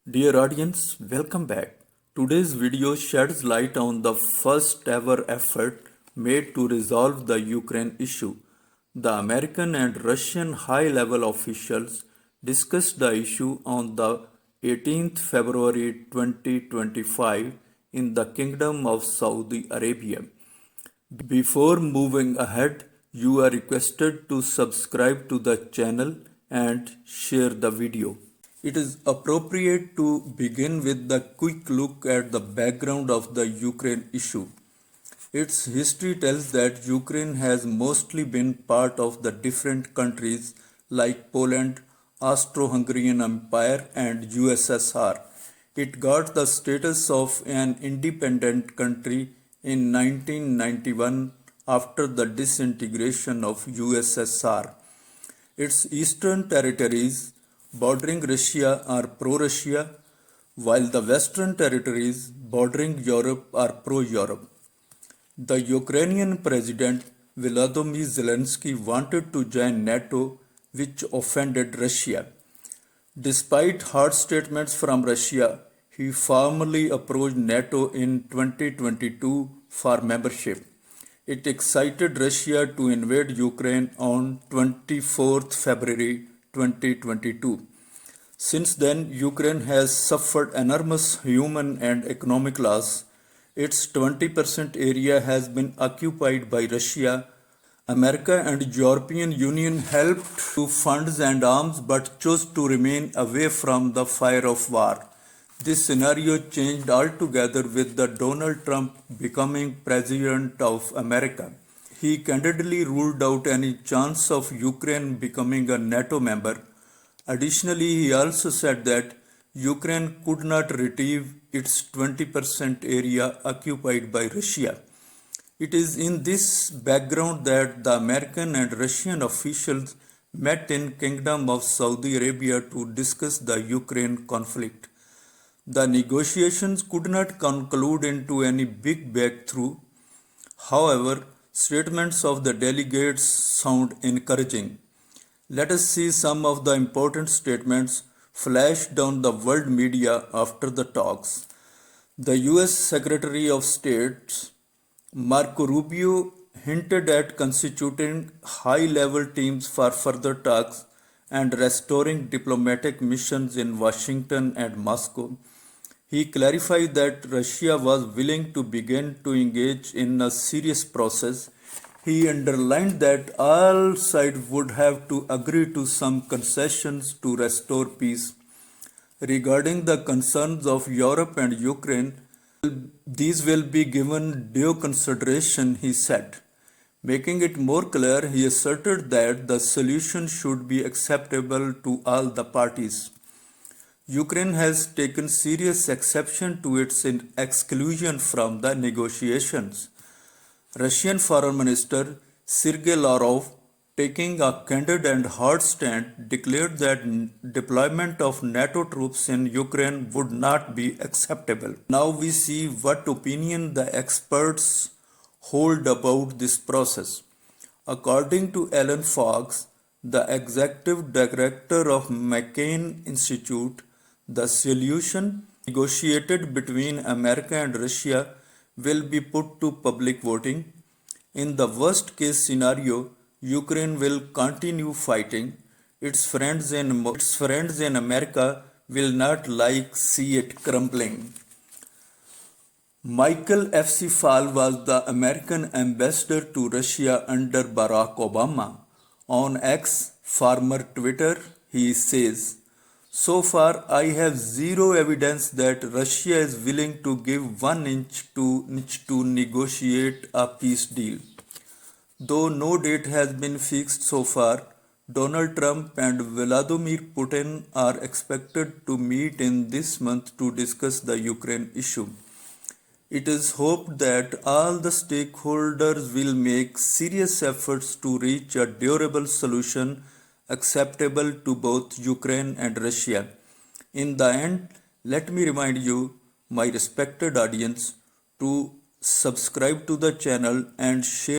Dear audience, welcome back. Today's video sheds light on the first ever effort made to resolve the Ukraine issue. The American and Russian high level officials discussed the issue on the 18th February 2025 in the Kingdom of Saudi Arabia. Before moving ahead, you are requested to subscribe to the channel and share the video. It is appropriate to begin with the quick look at the background of the Ukraine issue. Its history tells that Ukraine has mostly been part of the different countries like Poland, Austro-Hungarian Empire and USSR. It got the status of an independent country in 1991 after the disintegration of USSR. Its eastern territories bordering Russia are pro-Russia, while the western territories bordering Europe are pro-Europe. The Ukrainian President Volodymyr Zelensky wanted to join NATO, which offended Russia. Despite harsh statements from Russia, he formally approached NATO in 2022 for membership. It excited Russia to invade Ukraine on 24th February 2022. Since then, Ukraine has suffered enormous human and economic loss. Its 20% area has been occupied by Russia. America and European Union helped to funds and arms but chose to remain away from the fire of war. This scenario changed altogether with the Donald Trump becoming president of America. He candidly ruled out any chance of Ukraine becoming a NATO member. Additionally, he also said that Ukraine could not retrieve its 20% area occupied by Russia. It is in this background that the American and Russian officials met in Kingdom of Saudi Arabia to discuss the Ukraine conflict. The negotiations could not conclude into any big breakthrough. However, statements of the delegates sound encouraging. Let us see some of the important statements flashed on the world media after the talks. The US Secretary of State Marco Rubio hinted at constituting high-level teams for further talks and restoring diplomatic missions in Washington and Moscow. He clarified that Russia was willing to begin to engage in a serious process. He underlined that all sides would have to agree to some concessions to restore peace. Regarding the concerns of Europe and Ukraine, these will be given due consideration, he said. Making it more clear, he asserted that the solution should be acceptable to all the parties. Ukraine has taken serious exception to its exclusion from the negotiations. Russian Foreign Minister Sergei Lavrov, taking a candid and hard stand, declared that deployment of NATO troops in Ukraine would not be acceptable. Now we see what opinion the experts hold about this process. According to Alan Fox, the executive director of McCain Institute, the solution negotiated between America and Russia will be put to public voting. In the worst case scenario, Ukraine will continue fighting. Its friends in America will not see it crumbling. Michael F.C. Fall was the American ambassador to Russia under Barack Obama. On X, former Twitter, he says, "So far, I have zero evidence that Russia is willing to give 1 inch to negotiate a peace deal." Though no date has been fixed so far, Donald Trump and Vladimir Putin are expected to meet in this month to discuss the Ukraine issue. It is hoped that all the stakeholders will make serious efforts to reach a durable solution acceptable to both Ukraine and Russia. In the end, let me remind you, my respected audience, to subscribe to the channel and share